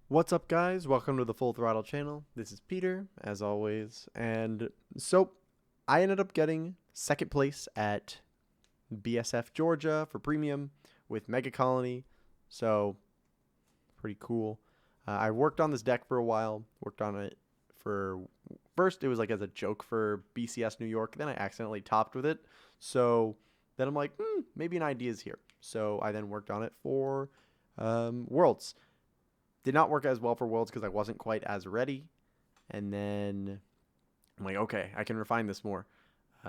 What's up, guys? Welcome to the Full Throttle channel. This is Peter, as always. And so I ended up getting second place at BSF Georgia for premium with Megacolony. So pretty cool. I worked on this deck for a while. Worked on it for first, it was like as a joke for BCS New York. Then I accidentally topped with it. So then I'm like, maybe an idea is here. So I then worked on it for Worlds. Did not work as well for Worlds because I wasn't quite as ready. And then I'm like, okay, I can refine this more.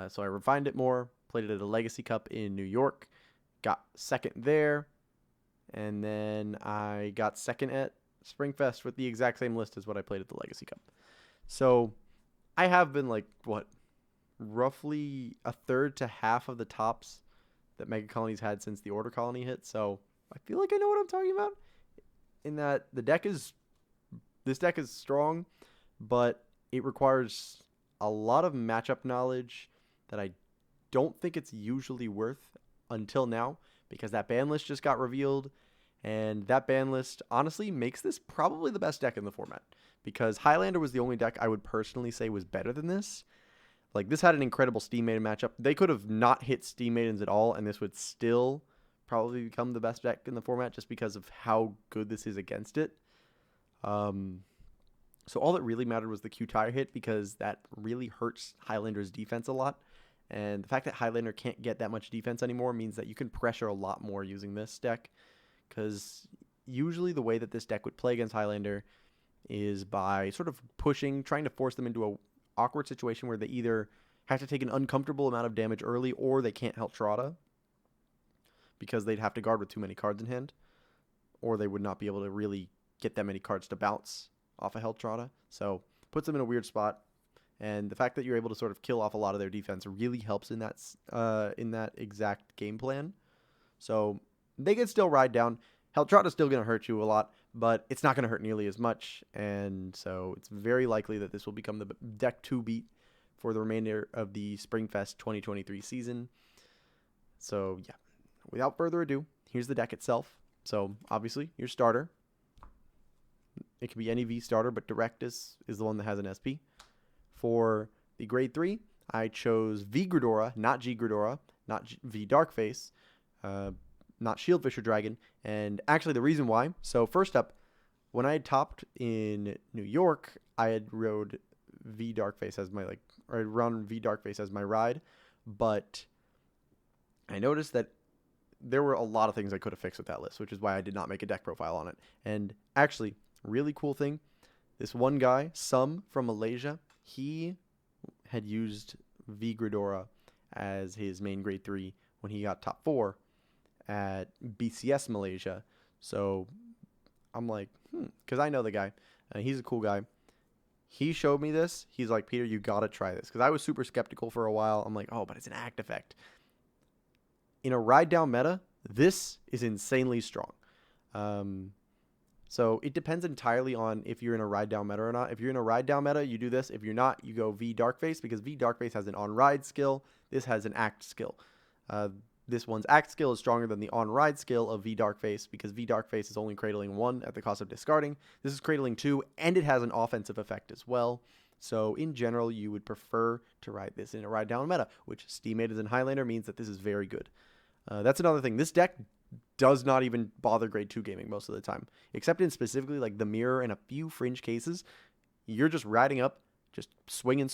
So I refined it more, played it at a Legacy Cup in New York, got second there, and then I got second at Springfest with the exact same list as what I played at the Legacy Cup. So I have been like, roughly a third to half of the tops that Mega Colony's had since the Order Colony hit. So I feel like I know what I'm talking about. In that this deck is strong, but it requires a lot of matchup knowledge that I don't think it's usually worth until now, because that ban list just got revealed, and that ban list honestly makes this probably the best deck in the format, because Highlander was the only deck I would personally say was better than this. Like, this had an incredible Steam Maiden matchup. They could have not hit Steam Maidens at all, and this would still probably become the best deck in the format just because of how good this is against it. So all that really mattered was the Q-Tire hit, because that really hurts Highlander's defense a lot. And the fact that Highlander can't get that much defense anymore means that you can pressure a lot more using this deck, because usually the way that this deck would play against Highlander is by sort of pushing, trying to force them into a awkward situation where they either have to take an uncomfortable amount of damage early, or they can't help Trada because they'd have to guard with too many cards in hand, or they would not be able to really get that many cards to bounce off a Heltrata. So puts them in a weird spot, and the fact that you're able to sort of kill off a lot of their defense really helps in that exact game plan. So they can still ride down. Heltrata's still going to hurt you a lot, but it's not going to hurt nearly as much, and so it's very likely that this will become the deck to beat for the remainder of the Springfest 2023 season. So yeah, without further ado, here's the deck itself. So obviously your starter, it can be any V starter, but Direct is the one that has an SP. For the grade 3, I chose V Gradora, not G Gradora, not V Darkface, not Shieldfisher Dragon. And actually the reason why, so first up, when I had topped in New York, I had rode V Darkface as my or I'd run V Darkface as my ride, but I noticed that there were a lot of things I could have fixed with that list, which is why I did not make a deck profile on it. And actually, really cool thing, this one guy, Sum from Malaysia, he had used V Gradora as his main grade 3 when he got top 4 at BCS Malaysia. So I'm like, because I know the guy. He's a cool guy. He showed me this. He's like, Peter, you got to try this. Because I was super skeptical for a while. I'm like, oh, but it's an act effect. In a ride down meta, this is insanely strong. So it depends entirely on if you're in a ride down meta or not. If you're in a ride down meta, you do this. If you're not, you go V Darkface, because V Darkface has an on ride skill. This has an act skill. This one's act skill is stronger than the on ride skill of V Darkface, because V Darkface is only cradling 1 at the cost of discarding. This is cradling 2, and it has an offensive effect as well. So in general, you would prefer to ride this in a ride down meta, which Steam Maidens and Highlander means that this is very good. That's another thing. This deck does not even bother grade 2 gaming most of the time, except in specifically like the mirror and a few fringe cases. You're just riding up, just swinging.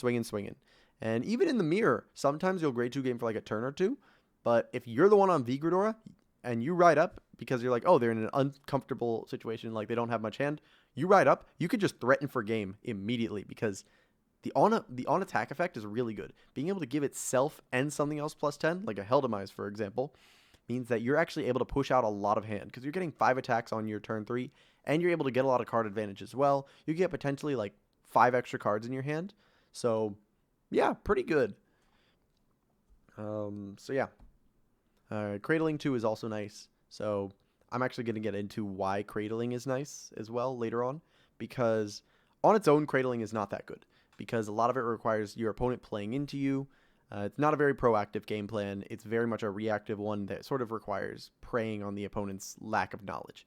And even in the mirror, sometimes you'll grade 2 game for like a turn or two. But if you're the one on V Gradora and you ride up because you're like, oh, they're in an uncomfortable situation, like they don't have much hand, you ride up, you could just threaten for game immediately, because the on attack effect is really good. Being able to give itself and something else plus 10, like a Heldemise, for example, means that you're actually able to push out a lot of hand, because you're getting 5 attacks on your turn 3, and you're able to get a lot of card advantage as well. You get potentially like 5 extra cards in your hand. So yeah, pretty good. So yeah. Cradling 2 is also nice. So I'm actually going to get into why cradling is nice as well later on, because on its own, cradling is not that good, because a lot of it requires your opponent playing into you. It's not a very proactive game plan. It's very much a reactive one that sort of requires preying on the opponent's lack of knowledge.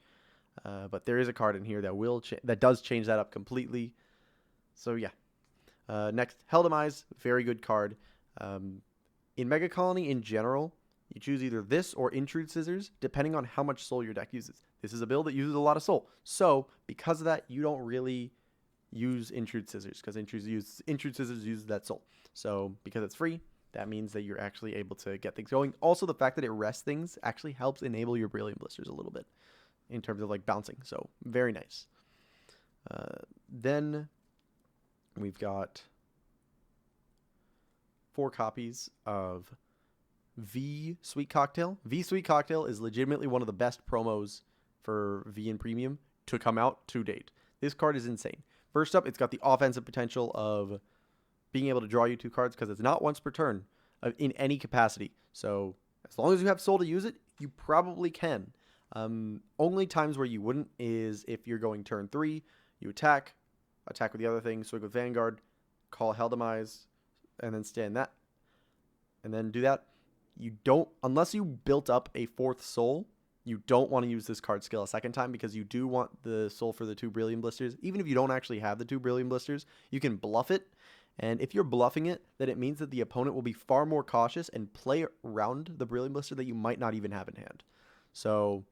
But there is a card in here that does change that up completely. So yeah. Next, Helldemize, very good card. In Megacolony in general, you choose either this or Intrude Scissors, depending on how much soul your deck uses. This is a build that uses a lot of soul. So, because of that, you don't really use Intrude Scissors, because Intrude Scissors uses that soul. So, because it's free, that means that you're actually able to get things going. Also, the fact that it rests things actually helps enable your Brilliant Blisters a little bit in terms of like bouncing. So, very nice. Then we've got 4 copies of V Sweet Cocktail. V Sweet Cocktail is legitimately one of the best promos for V and Premium to come out to date. This card is insane. First up, it's got the offensive potential of being able to draw you 2 cards because it's not once per turn in any capacity. So as long as you have soul to use it, you probably can. Only times where you wouldn't is if you're going turn 3, you attack with the other thing, swing with Vanguard, call Helldemize, and then stand that, and then do that. You don't, unless you built up a 4th soul, you don't want to use this card skill a second time because you do want the soul for the 2 Brilliant Blisters. Even if you don't actually have the 2 Brilliant Blisters, you can bluff it. And if you're bluffing it, then it means that the opponent will be far more cautious and play around the Brilliant Blister that you might not even have in hand. So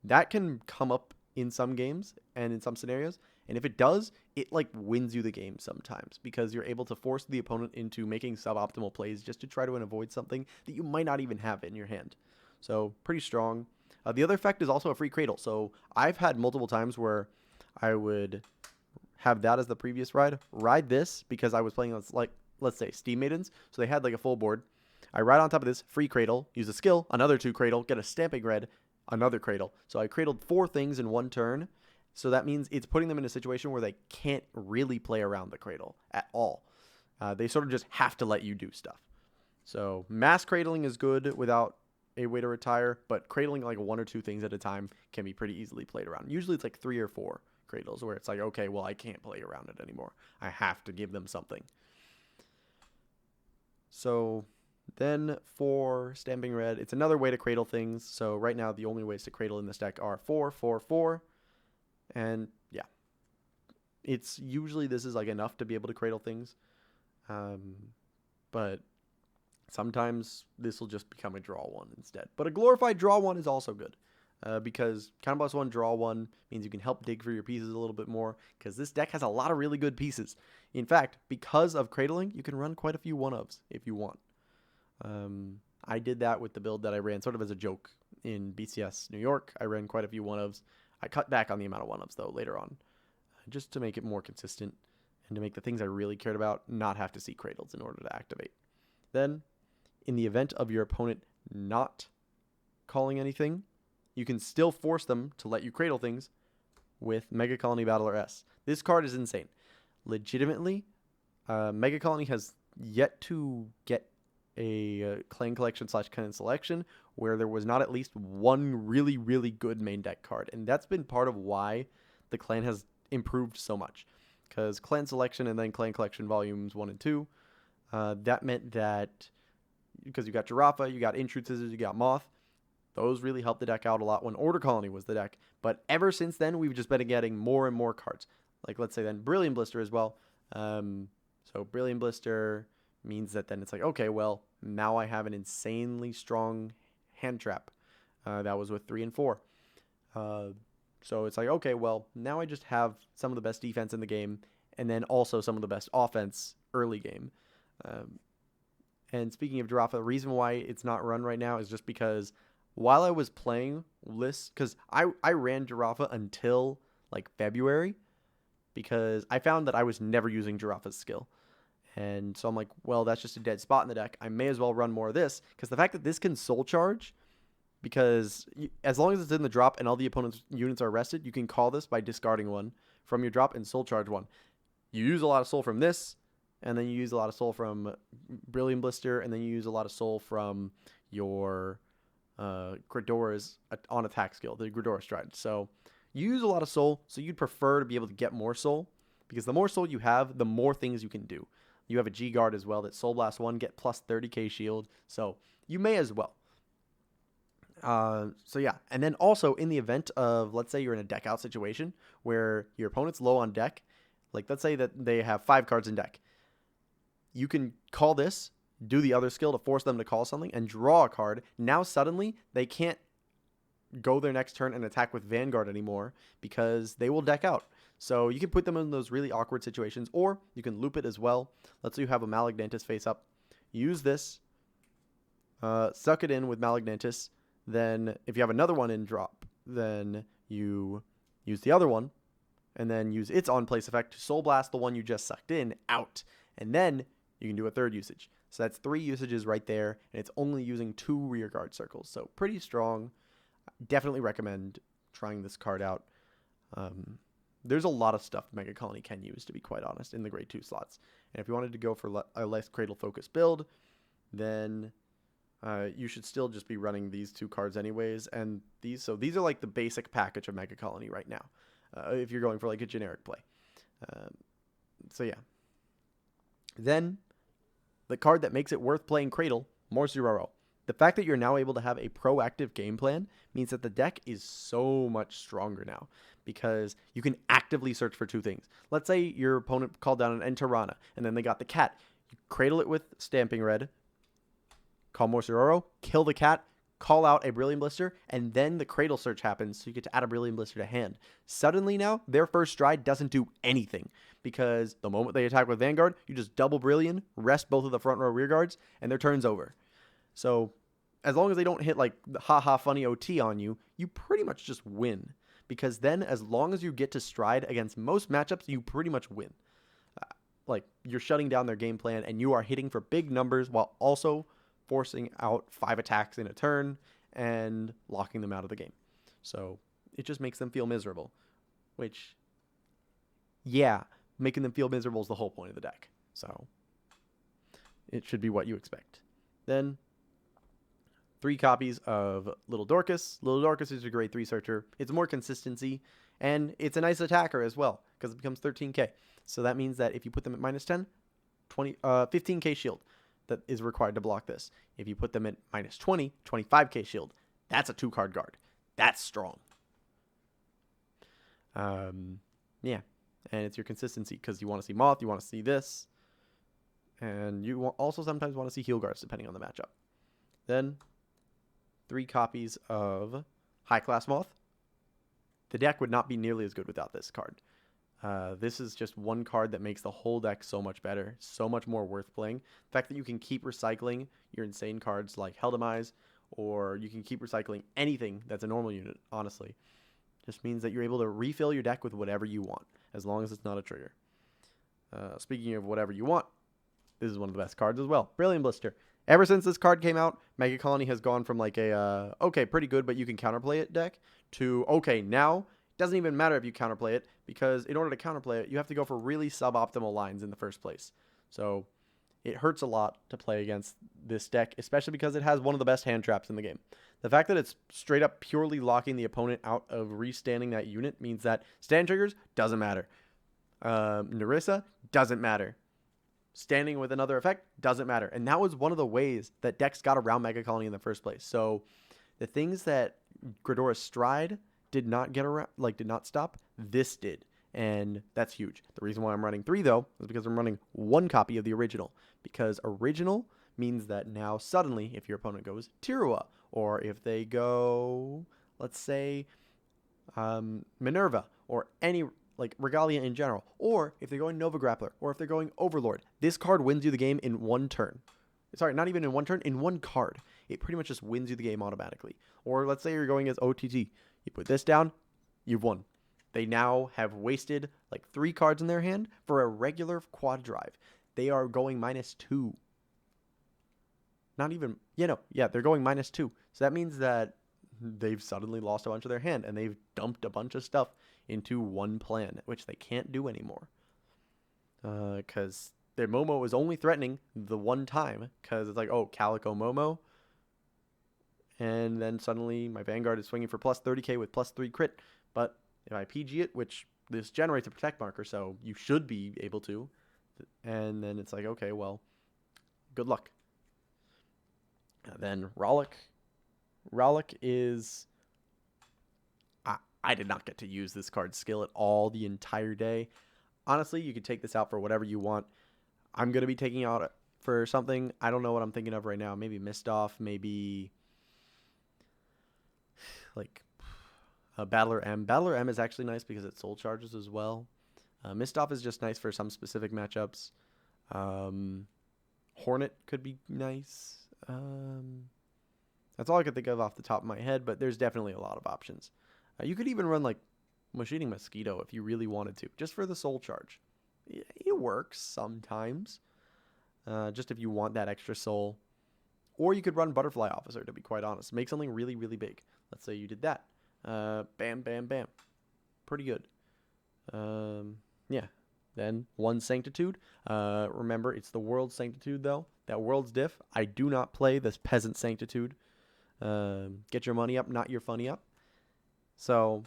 that can come up in some games and in some scenarios. And if it does, it like wins you the game sometimes because you're able to force the opponent into making suboptimal plays just to try to avoid something that you might not even have in your hand. So pretty strong. The other effect is also a free Cradle. So I've had multiple times where I would have that as the previous ride this because I was playing like, let's say Steam Maidens. So they had like a full board. I ride on top of this, free Cradle, use a skill, another 2 Cradle, get a Stamping Red, another Cradle. So I cradled 4 things in one turn. So that means it's putting them in a situation where they can't really play around the Cradle at all. They sort of just have to let you do stuff. So mass cradling is good without a way to retire, but cradling like 1 or 2 things at a time can be pretty easily played around. Usually it's like 3 or 4 cradles where it's like, okay, well, I can't play around it anymore. I have to give them something. So then for Stamping Red, it's another way to cradle things. So right now the only ways to cradle in this deck are 4, 4, 4. And yeah, it's usually this is like enough to be able to cradle things. But sometimes this will just become a draw 1 instead. But a glorified draw 1 is also good because counterblast 1, draw 1 means you can help dig for your pieces a little bit more because this deck has a lot of really good pieces. In fact, because of cradling, you can run quite a few 1-ofs if you want. I did that with the build that I ran sort of as a joke in BCS New York. I ran quite a few 1-ofs. I cut back on the amount of 1-ofs though later on, just to make it more consistent and to make the things I really cared about not have to see cradles in order to activate. Then, in the event of your opponent not calling anything, you can still force them to let you cradle things with Megacolony Battler S. This card is insane. Legitimately, Megacolony has yet to get a clan collection / clan selection where there was not at least one really, really good main deck card. And that's been part of why the clan has improved so much. Because clan selection and then clan collection volumes 1 and 2, that meant that because you got Giraffe, you got Intrude Scissors, you got Moth, those really helped the deck out a lot when Order Colony was the deck. But ever since then, we've just been getting more and more cards. Like, let's say then Brilliant Blister as well. So Brilliant Blister means that then it's like, okay, well, now I have an insanely strong hand trap. That was with 3 and 4. So it's like, okay, well, now I just have some of the best defense in the game and then also some of the best offense early game. And speaking of Giraffe, the reason why it's not run right now is just because while I was playing lists, because I ran Giraffe until like February because I found that I was never using Giraffe's skill. And so I'm like, well, that's just a dead spot in the deck. I may as well run more of this because the fact that this can soul charge, because as long as it's in the drop and all the opponent's units are rested, you can call this by discarding 1 from your drop and soul charge 1. You use a lot of soul from this, and then you use a lot of soul from Brilliant Blister, and then you use a lot of soul from your Jigadora's on attack skill, the Jigadora Stride. So you use a lot of soul, so you'd prefer to be able to get more soul, because the more soul you have, the more things you can do. You have a G-Guard as well that Soul Blast 1, get plus 30k shield, so you may as well. So yeah, and then also in the event of, let's say you're in a deck out situation where your opponent's low on deck, like let's say that they have 5 cards in deck, you can call this, do the other skill to force them to call something, and draw a card. Now suddenly they can't go their next turn and attack with Vanguard anymore because they will deck out. So you can put them in those really awkward situations, or you can loop it as well. Let's say you have a Malignantis face up. Use this, suck it in with Malignantis. Then if you have another one in drop, then you use the other one, and then use its on-place effect to Soul Blast the one you just sucked in out. And then you can do a third usage. So that's 3 usages right there, and it's only using 2 rearguard circles. So pretty strong. Definitely recommend trying this card out. There's a lot of stuff Megacolony can use, to be quite honest, in the grade 2 slots. And if you wanted to go for a less Cradle-focused build, then you should still just be running these 2 cards anyways. And these are like the basic package of Megacolony right now, if you're going for like a generic play. So yeah. Then, the card that makes it worth playing Cradle, Morsuroro. The fact that you're now able to have a proactive game plan means that the deck is so much stronger now, because you can actively search for 2 things. Let's say your opponent called down an Enterana, and then they got the cat. You cradle it with Stamping Red, call Morsuroro, kill the cat, call out a Brilliant Blister, and then the Cradle search happens, so you get to add a Brilliant Blister to hand. Suddenly now, their first stride doesn't do anything, because the moment they attack with Vanguard, you just double Brilliant, rest both of the front row rear guards, and their turn's over. So as long as they don't hit like haha funny OT on you, you pretty much just win. Because then as long as you get to stride against most matchups, you pretty much win. Like you're shutting down their game plan, and you are hitting for big numbers while also forcing out 5 attacks in a turn and locking them out of the game. So it just makes them feel miserable, which, yeah, making them feel miserable is the whole point of the deck. So it should be what you expect. Then 3 copies of Little Dorcas. Little Dorcas is a grade 3 searcher. It's more consistency, and it's a nice attacker as well, because it becomes 13k. So that means that if you put them at minus 10, 15k shield that is required to block this. If you put them at minus 20, 25k shield. That's a 2-card guard. That's strong. Yeah, and it's your consistency, because you want to see Moth, you want to see this, and you also sometimes want to see heal guards depending on the matchup. Then 3 copies of High Class Moth. The deck would not be nearly as good without this card. This is just one card that makes the whole deck so much better, so much more worth playing. The fact that you can keep recycling your insane cards like Helldemize, or you can keep recycling anything that's a normal unit, honestly, just means that you're able to refill your deck with whatever you want, as long as it's not a trigger. Speaking of whatever you want, this is one of the best cards as well. Brilliant Blister. Ever since this card came out, Megacolony has gone from like a, okay, pretty good, but you can counterplay it deck, to, okay, now doesn't even matter if you counterplay it, because in order to counterplay it, you have to go for really suboptimal lines in the first place. So it hurts a lot to play against this deck, especially because it has one of the best hand traps in the game. The fact that it's straight up purely locking the opponent out of restanding that unit means that stand triggers doesn't matter. Nerissa doesn't matter. Standing with another effect doesn't matter. And that was one of the ways that decks got around Megacolony in the first place. So the things that Jigadora's Stride did not get around, like did not stop, this did. And that's huge. The reason why I'm running 3 though is because I'm running 1 copy of the original. Because original means that now suddenly if your opponent goes Tirua, or if they go, let's say, Minerva, or any like Regalia in general, or if they're going Nova Grappler, or if they're going Overlord, this card wins you the game in 1 turn. Sorry, not even in 1 turn, in 1 card. It pretty much just wins you the game automatically. Or let's say you're going as OTT. You put this down, you've won. They now have wasted like 3 cards in their hand for a regular quad drive. They are going -2. Not even, they're going -2. So that means that they've suddenly lost a bunch of their hand, and they've dumped a bunch of stuff into 1 plan, which they can't do anymore. Because their Momo is only threatening the 1 time, because it's like, oh, Calico Momo. And then suddenly my Vanguard is swinging for plus 30k with plus 3 crit. But if I PG it, which this generates a protect marker, so you should be able to. And then it's like, okay, well, good luck. Then Rollick. Rollick is... I did not get to use this card's skill at all the entire day. Honestly, you could take this out for whatever you want. I'm going to be taking out for something. I don't know what I'm thinking of right now. Maybe Mist Off, maybe like Battler M. Battler M is actually nice because it soul charges as well. Mist Off is just nice for some specific matchups. Hornet could be nice. That's all I could think of off the top of my head, but there's definitely a lot of options. You could even run like Machine Mosquito if you really wanted to, just for the soul charge. It works sometimes, just if you want that extra soul. Or you could run Butterfly Officer, to be quite honest. Make something really, really big. Let's say you did that. Bam, bam, bam. Pretty good. Yeah. Then one Sanctitude. Remember, it's the World Sanctitude, though. That World's diff. I do not play this Peasant Sanctitude. Get your money up, not your funny up. So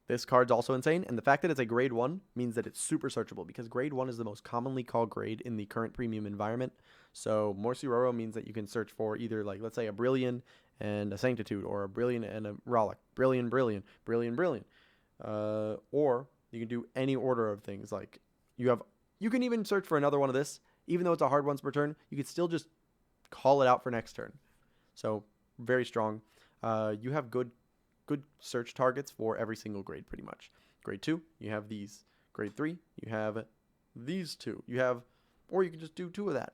this card's also insane. And the fact that it's a grade 1 means that it's super searchable, because grade 1 is the most commonly called grade in the current premium environment. So Morciroro means that you can search for either, like, let's say a Brilliant and a Sanctitude, or a Brilliant and a Rollick. Brilliant, Brilliant, Brilliant, Brilliant. Or you can do any order of things. Like you can even search for another one of this. Even though it's a hard once per turn, you could still just call it out for next turn. So very strong. You have good search targets for every single grade, pretty much. Grade 2, you have these. Grade 3, you have these two. Or you can just do 2 of that.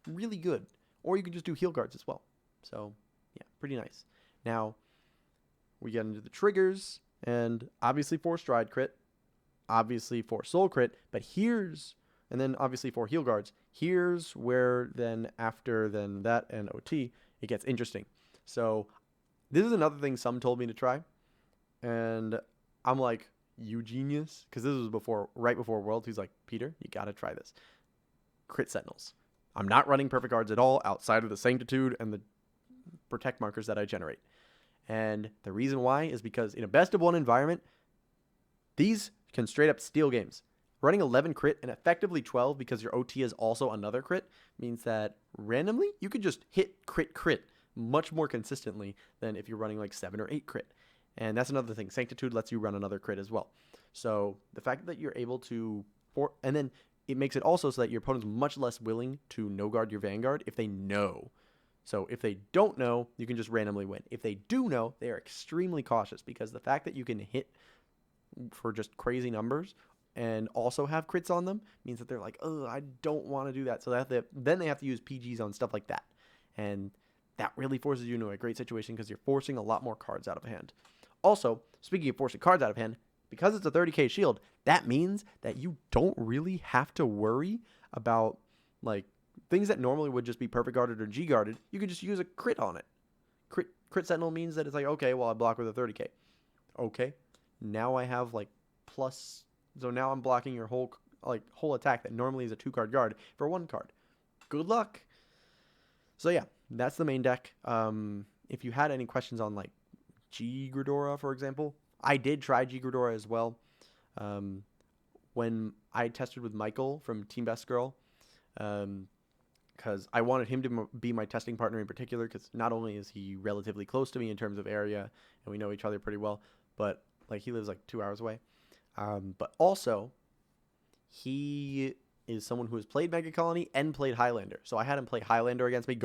Really good. Or you can just do heal guards as well. So, yeah, pretty nice. Now, we get into the triggers, and obviously 4 stride crit, obviously 4 soul crit, but and then obviously 4 heal guards. Here's where then after that and OT, it gets interesting. So this is another thing some told me to try, and I'm like, you genius, because this was right before Worlds. He's like, Peter, you gotta try this. Crit Sentinels. I'm not running perfect guards at all outside of the Sanctitude and the protect markers that I generate. And the reason why is because in a best of 1 environment, these can straight up steal games. Running 11 crit and effectively 12 because your OT is also another crit means that randomly you can just hit crit much more consistently than if you're running like 7 or 8 crit. And that's another thing. Sanctitude lets you run another crit as well. So the fact that you're able to... And then it makes it also so that your opponent's much less willing to no-guard your Vanguard if they know. So if they don't know, you can just randomly win. If they do know, they are extremely cautious, because the fact that you can hit for just crazy numbers and also have crits on them means that they're like, oh, I don't want to do that. So then they have to use PGs on stuff like that. And that really forces you into a great situation, because you're forcing a lot more cards out of hand. Also, speaking of forcing cards out of hand, because it's a 30k shield, that means that you don't really have to worry about like things that normally would just be perfect guarded or G guarded. You can just use a crit on it. Crit Sentinel means that it's like, okay, well, I block with a 30k. Okay, now I have like plus, so now I'm blocking your whole attack that normally is a 2-card guard for 1 card. Good luck. So yeah, that's the main deck. If you had any questions on like Jigadora, for example, I did try Jigadora as well. When I tested with Michael from Team Best Girl, because I wanted him to be my testing partner in particular, because not only is he relatively close to me in terms of area, and we know each other pretty well, but like he lives like 2 hours away. But also, he is someone who has played Megacolony and played Highlander. So I had him play Highlander against me,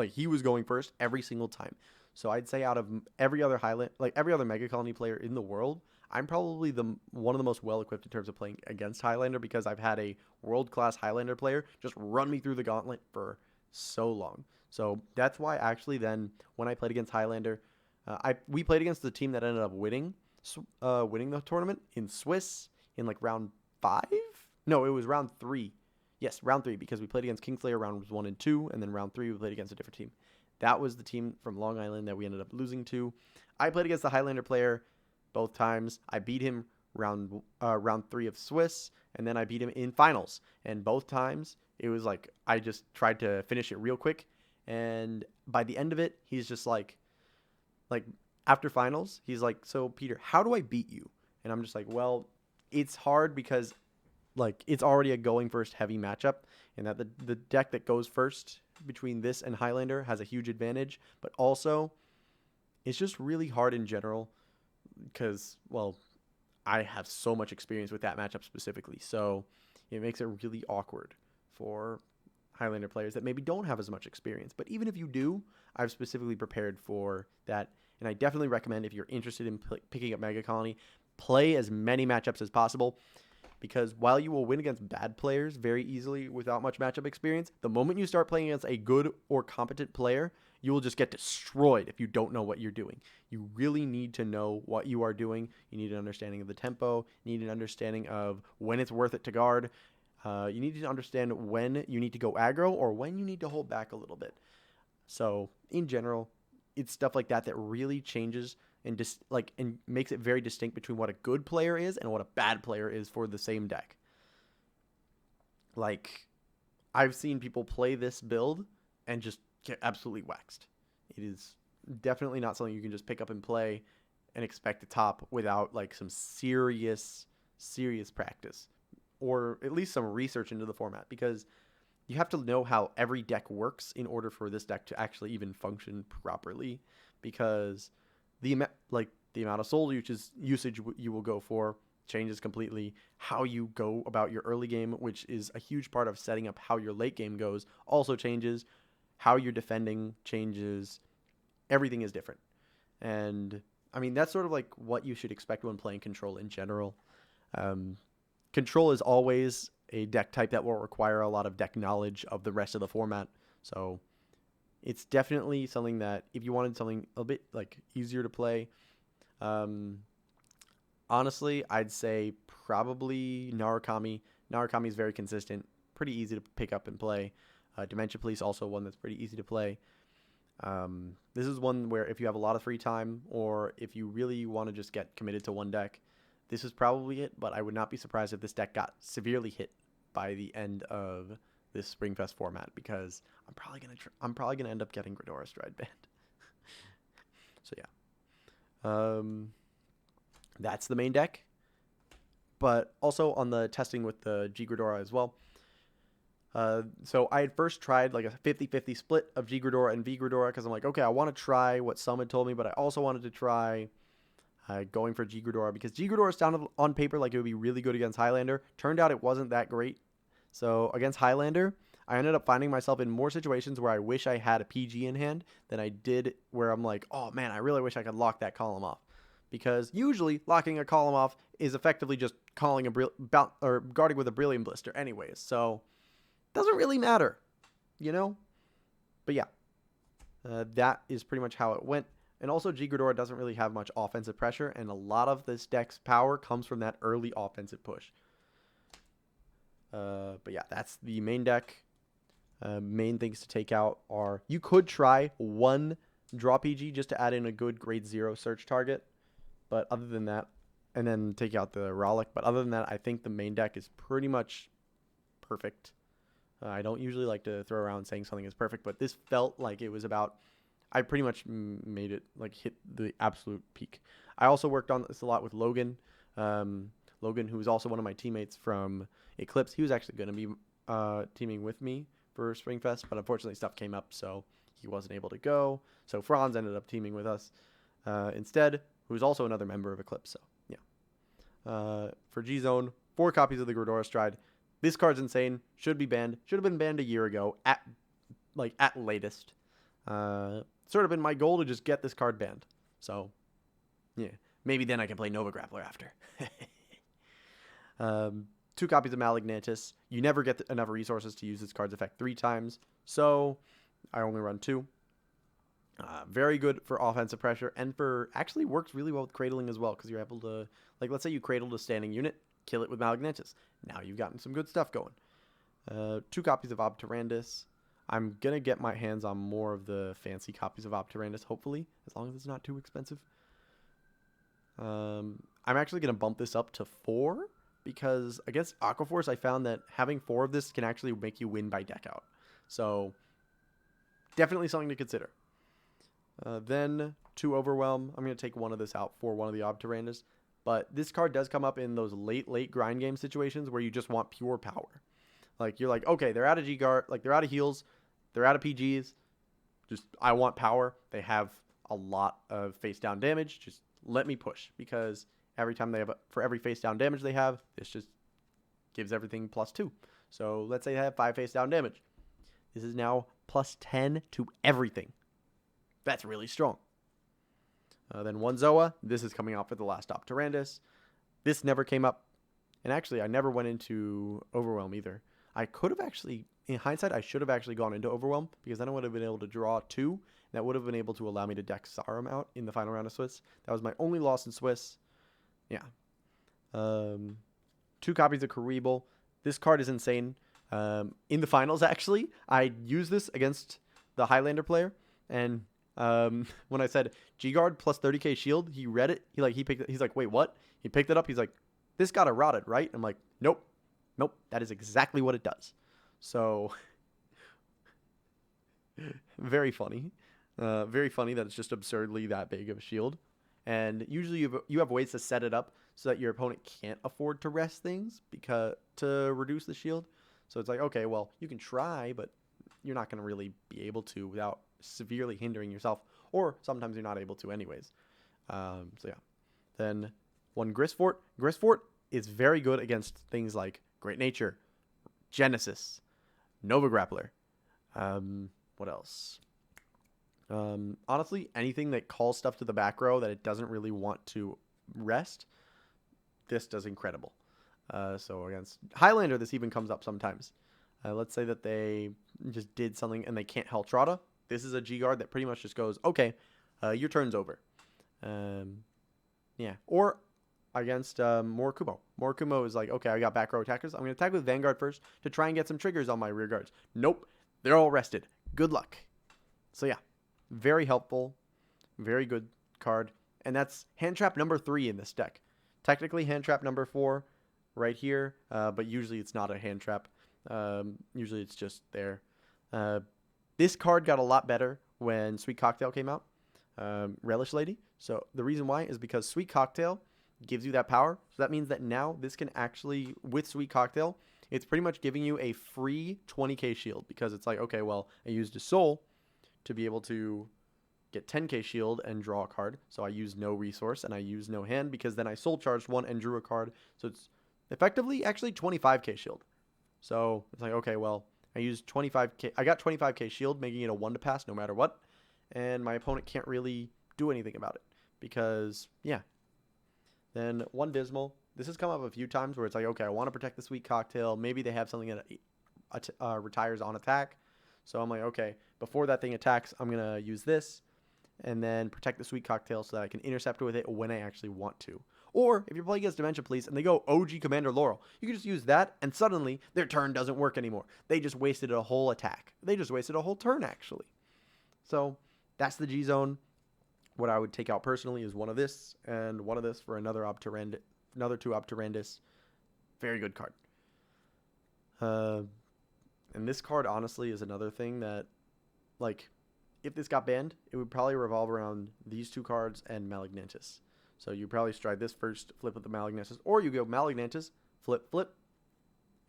he was going first every single time. So I'd say out of every other Megacolony player in the world, I'm probably one of the most well-equipped in terms of playing against Highlander, because I've had a world-class Highlander player just run me through the gauntlet for so long. So that's why actually then when I played against Highlander, we played against the team that ended up winning the tournament in Swiss in like round 5? No, it was round 3. Yes, round 3, because we played against Kingslayer rounds 1 and 2, and then round 3 we played against a different team. That was the team from Long Island that we ended up losing to. I played against the Highlander player both times. I beat him round 3 of Swiss, and then I beat him in finals. And both times, it was like I just tried to finish it real quick. And by the end of it, he's just like after finals, he's like, so Peter, how do I beat you? And I'm just like, well, it's hard because like it's already a going first heavy matchup, and that the deck that goes first between this and Highlander has a huge advantage, but also it's just really hard in general because, well, I have so much experience with that matchup specifically. So it makes it really awkward for Highlander players that maybe don't have as much experience. But even if you do, I've specifically prepared for that. And I definitely recommend, if you're interested in picking up Megacolony, play as many matchups as possible. Because while you will win against bad players very easily without much matchup experience, the moment you start playing against a good or competent player, you will just get destroyed if you don't know what you're doing. You really need to know what you are doing. You need an understanding of the tempo. You need an understanding of when it's worth it to guard. You need to understand when you need to go aggro or when you need to hold back a little bit. So in general, it's stuff like that that really changes and and makes it very distinct between what a good player is and what a bad player is for the same deck. Like, I've seen people play this build and just get absolutely waxed. It is definitely not something you can just pick up and play and expect to top without like some serious practice, or at least some research into the format, because you have to know how every deck works in order for this deck to actually even function properly, because the amount of soul usage you will go for changes completely. How you go about your early game, which is a huge part of setting up how your late game goes, also changes. How you're defending changes. Everything is different. And I mean, that's sort of like what you should expect when playing Control in general. Control is always a deck type that will require a lot of deck knowledge of the rest of the format. So it's definitely something that if you wanted something a bit like easier to play, honestly, I'd say probably Narukami. Narukami is very consistent, pretty easy to pick up and play. Dementia Police, also one that's pretty easy to play. This is one where if you have a lot of free time, or if you really want to just get committed to one deck, this is probably it. But I would not be surprised if this deck got severely hit by the end of this Springfest format, because I'm probably gonna end up getting Jigadora Stride banned. So yeah, that's the main deck. But also on the testing with the Jigadora as well. So I had first tried like a 50-50 split of Jigadora and Vanguard, because I'm like, okay, I want to try what some had told me, but I also wanted to try going for Jigadora, because Jigadora sounded on paper like it would be really good against Highlander. Turned out it wasn't that great. So against Highlander, I ended up finding myself in more situations where I wish I had a PG in hand than I did where I'm like, oh man, I really wish I could lock that column off. Because usually locking a column off is effectively just calling or guarding with a Brilliant Blister anyways. So doesn't really matter, you know? But yeah, that is pretty much how it went. And also, Jigadora doesn't really have much offensive pressure, and a lot of this deck's power comes from that early offensive push. But yeah, that's the main deck. Main things to take out are, you could try one draw PG just to add in a good grade 0 search target. But other than that, and then take out the Rollick. But other than that, I think the main deck is pretty much perfect. I don't usually like to throw around saying something is perfect, but this felt like it was about, I pretty much made it like hit the absolute peak. I also worked on this a lot with Logan. Logan, who was also one of my teammates from Eclipse, he was actually going to be teaming with me for Springfest, but unfortunately stuff came up, so he wasn't able to go. So Franz ended up teaming with us instead, who's also another member of Eclipse. So yeah. For G-Zone, 4 copies of the Jigadora Stride. This card's insane. Should be banned. Should have been banned a year ago at latest. Sort of been my goal to just get this card banned. So, yeah. Maybe then I can play Nova Grappler after. 2 copies of Malignatus. You never get enough resources to use this card's effect 3 times. So, I only run 2. Very good for offensive pressure, and actually works really well with cradling as well, because you're able to, like, let's say you cradled a standing unit, kill it with Malignatus. Now you've gotten some good stuff going. 2 copies of Obturandus. I'm going to get my hands on more of the fancy copies of Obturandus, hopefully, as long as it's not too expensive. I'm actually going to bump this up to 4, because against Aquaforce, I found that having 4 of this can actually make you win by deck out. So, definitely something to consider. Then, 2 Overwhelm. I'm going to take one of this out for one of the Obturandus. But this card does come up in those late grind game situations where you just want pure power. Like, you're like, okay, they're out of G-Guard, like, they're out of heals, they're out of PGs, just, I want power. They have a lot of face down damage, just let me push, because every time for every face down damage they have, this just gives everything +2. So let's say I have 5 face down damage. This is now +10 to everything. That's really strong. Then 1 Zoa. This is coming out for the last Optyrandus. This never came up. And actually, I never went into Overwhelm either. I could have actually, in hindsight, I should have actually gone into Overwhelm, because then I would have been able to draw 2. And that would have been able to allow me to deck Sarum out in the final round of Swiss. That was my only loss in Swiss. Yeah. 2 copies of Cerebral. This card is insane. In the finals, actually, I used this against the Highlander player, and when I said G-Guard plus 30k shield, he read it. He picked it. He's like, wait, what? He picked it up. He's like, this got eroded, right? I'm like, nope. That is exactly what it does. So very funny. Very funny that it's just absurdly that big of a shield. And usually you have ways to set it up so that your opponent can't afford to rest things to reduce the shield. So it's like, okay, well, you can try, but you're not going to really be able to without severely hindering yourself, or sometimes you're not able to anyways. So yeah. Then 1 Gristfort. Gristfort is very good against things like Great Nature, Genesis, Nova Grappler. What else? Honestly, anything that calls stuff to the back row that it doesn't really want to rest, this does incredible. So against Highlander, this even comes up sometimes. Let's say that they just did something and they can't Heltrata. This is a G-Guard that pretty much just goes, okay, your turn's over. Yeah. Or against Morikumo. Morikumo is like, okay, I got back row attackers. I'm going to attack with Vanguard first to try and get some triggers on my rear guards. Nope. They're all rested. Good luck. So yeah, very helpful. Very good card. And that's hand trap number 3 in this deck. Technically hand trap number 4 right here, but usually it's not a hand trap. Usually it's just there. This card got a lot better when Sweet Cocktail came out. Relish Lady. So the reason why is because Sweet Cocktail gives you that power. So that means that now this can actually, with Sweet Cocktail, it's pretty much giving you a free 20k shield, because it's like, okay, well, I used a soul to be able to get 10k shield and draw a card. So I used no resource and I used no hand, because then I soul charged 1 and drew a card. So it's effectively actually 25k shield. So it's like, okay, well, I used 25k. I got 25k shield, making it a 1 to pass no matter what. And my opponent can't really do anything about it, because, yeah. Then 1 Dismal. This has come up a few times where it's like, okay, I want to protect the Sweet Cocktail. Maybe they have something that retires on attack. So I'm like, okay, before that thing attacks, I'm going to use this and then protect the Sweet Cocktail so that I can intercept with it when I actually want to. Or if you're playing against Dementia Police and they go OG Commander Laurel, you can just use that, and suddenly their turn doesn't work anymore. They just wasted a whole attack. They just wasted a whole turn, actually. So that's the G-Zone. What I would take out personally is 1 of this and 1 of this for another 2 Optyrandus. Very good card. And this card, honestly, is another thing that, like, if this got banned, it would probably revolve around these 2 cards and Malignantis. So you probably stride this first, flip with the Malignantis, or you go Malignantis, flip,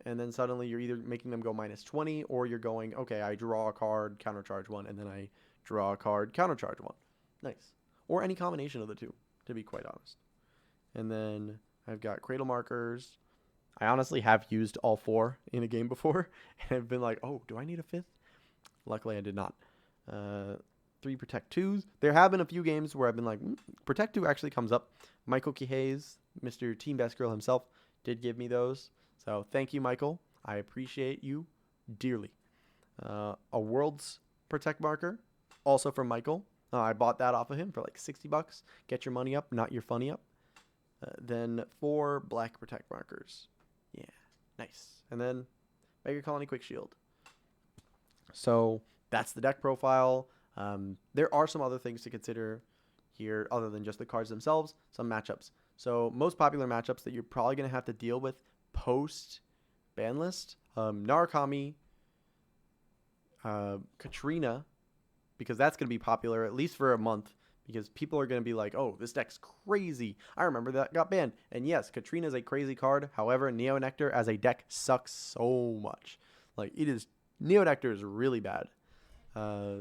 and then suddenly you're either making them go -20, or you're going, okay, I draw a card, countercharge 1, and then I draw a card, countercharge 1. Nice. Or any combination of the 2, to be quite honest. And then I've got Cradle markers. I honestly have used all 4 in a game before, and I've been like, oh, do I need a 5th? Luckily, I did not. 3 Protect 2s. There have been a few games where I've been like, Protect 2 actually comes up. Michael Kihays, Mr. Team Best Girl himself, did give me those. So thank you, Michael. I appreciate you dearly. A World's Protect marker, also from Michael. I bought that off of him for like $60. Get your money up, not your funny up. Then 4 Black Protect markers. Yeah, nice. And then Megacolony Quick Shield. So that's the deck profile. There are some other things to consider here other than just the cards themselves, some matchups. So most popular matchups that you're probably going to have to deal with post ban list, Narukami, Katrina, because that's going to be popular at least for a month, because people are going to be like, oh, this deck's crazy. I remember that got banned. And yes, Katrina is a crazy card. However, Neo Nectar as a deck sucks so much. Like, it is, Neo Nectar is really bad.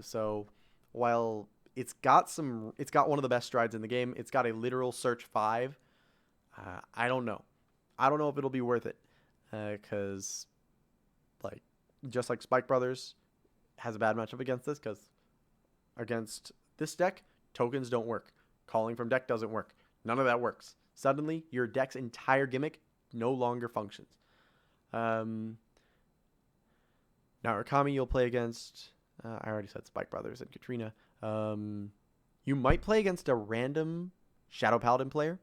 So while it's got one of the best strides in the game. It's got a literal search 5. I don't know. I don't know if it'll be worth it. Because, like, just like Spike Brothers has a bad matchup against this, because against this deck, tokens don't work. Calling from deck doesn't work. None of that works. Suddenly, your deck's entire gimmick no longer functions. Now, Urkami you'll play against. I already said Spike Brothers and Katrina. You might play against a random Shadow Paladin player.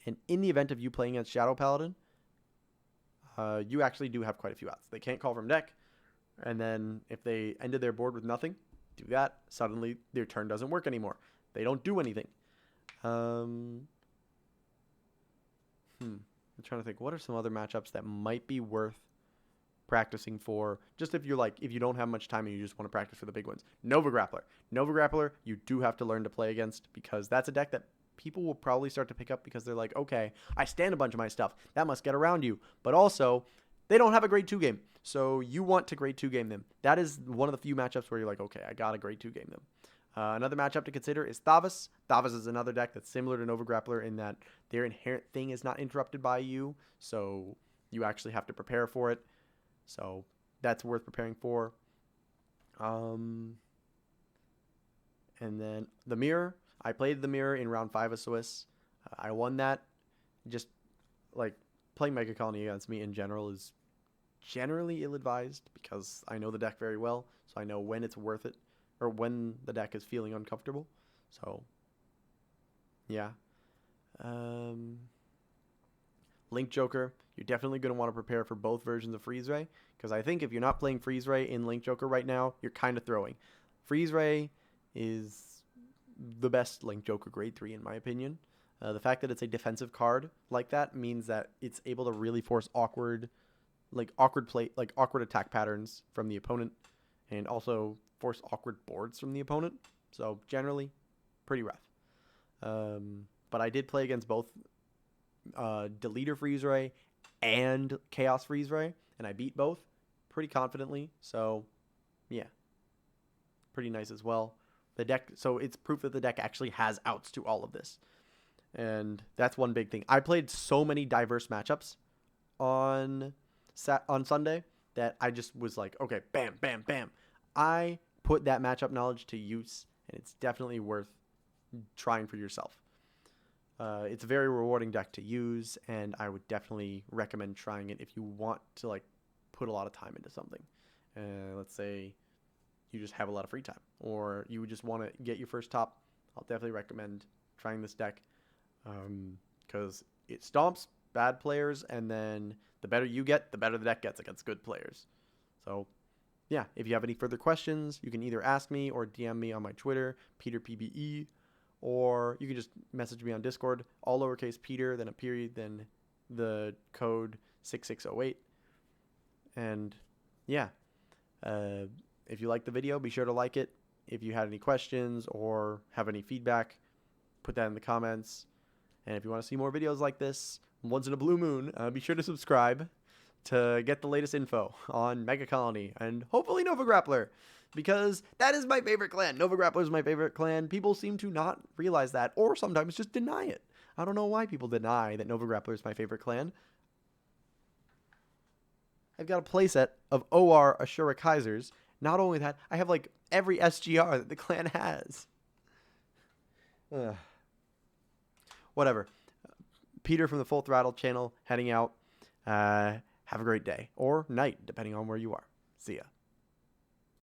And in the event of you playing against Shadow Paladin, you actually do have quite a few outs. They can't call from deck. And then if they ended their board with nothing, do that. Suddenly, their turn doesn't work anymore. They don't do anything. I'm trying to think. What are some other matchups that might be worth practicing for? Just if you don't have much time and you just want to practice for the big ones. Nova Grappler, you do have to learn to play against, because that's a deck that people will probably start to pick up because they're like, okay, I stand a bunch of my stuff. That must get around you. But also, they don't have a grade 2 game. So you want to grade 2 game them. That is one of the few matchups where you're like, okay, I got to grade 2 game them. Another matchup to consider is Thavas. Thavas is another deck that's similar to Nova Grappler in that their inherent thing is not interrupted by you. So you actually have to prepare for it. So that's worth preparing for. And then the Mirror. I played the Mirror in round 5 of Swiss. I won that. Just like playing Megacolony against me in general is generally ill-advised because I know the deck very well. So I know when it's worth it or when the deck is feeling uncomfortable. So yeah. Link Joker. You're definitely going to want to prepare for both versions of Freeze Ray, because I think if you're not playing Freeze Ray in Link Joker right now, you're kind of throwing. Freeze Ray is the best Link Joker grade 3 in my opinion. The fact that it's a defensive card like that means that it's able to really force awkward attack patterns from the opponent, and also force awkward boards from the opponent. So generally, pretty rough. But I did play against both Deleter Freeze Ray and Chaos Freeze Ray, and I beat both pretty confidently. So yeah, pretty nice as well. The deck, so it's proof that the deck actually has outs to all of this. And that's one big thing. I played so many diverse matchups on Sunday that I just was like, okay, bam, bam, bam. I put that matchup knowledge to use, and it's definitely worth trying for yourself. It's a very rewarding deck to use, and I would definitely recommend trying it if you want to like put a lot of time into something. Let's say you just have a lot of free time, or you just want to get your first top. I'll definitely recommend trying this deck, because it stomps bad players, and then the better you get, the better the deck gets against good players. So yeah, if you have any further questions, you can either ask me or DM me on my Twitter, PeterPBE, or you can just message me on Discord, all lowercase Peter, then a period, then the code 6608. And yeah, if you like the video, be sure to like it. If you had any questions or have any feedback, put that in the comments. And if you want to see more videos like this, once in a blue moon, be sure to subscribe to get the latest info on Megacolony and hopefully Nova Grappler, because that is my favorite clan. Nova Grappler is my favorite clan. People seem to not realize that, or sometimes just deny it. I don't know why people deny that Nova Grappler is my favorite clan. I've got a playset of OR Ashura Kaisers. Not only that, I have like every SGR that the clan has. Whatever. Peter from the Full Throttle channel heading out. Have a great day or night, depending on where you are. See ya.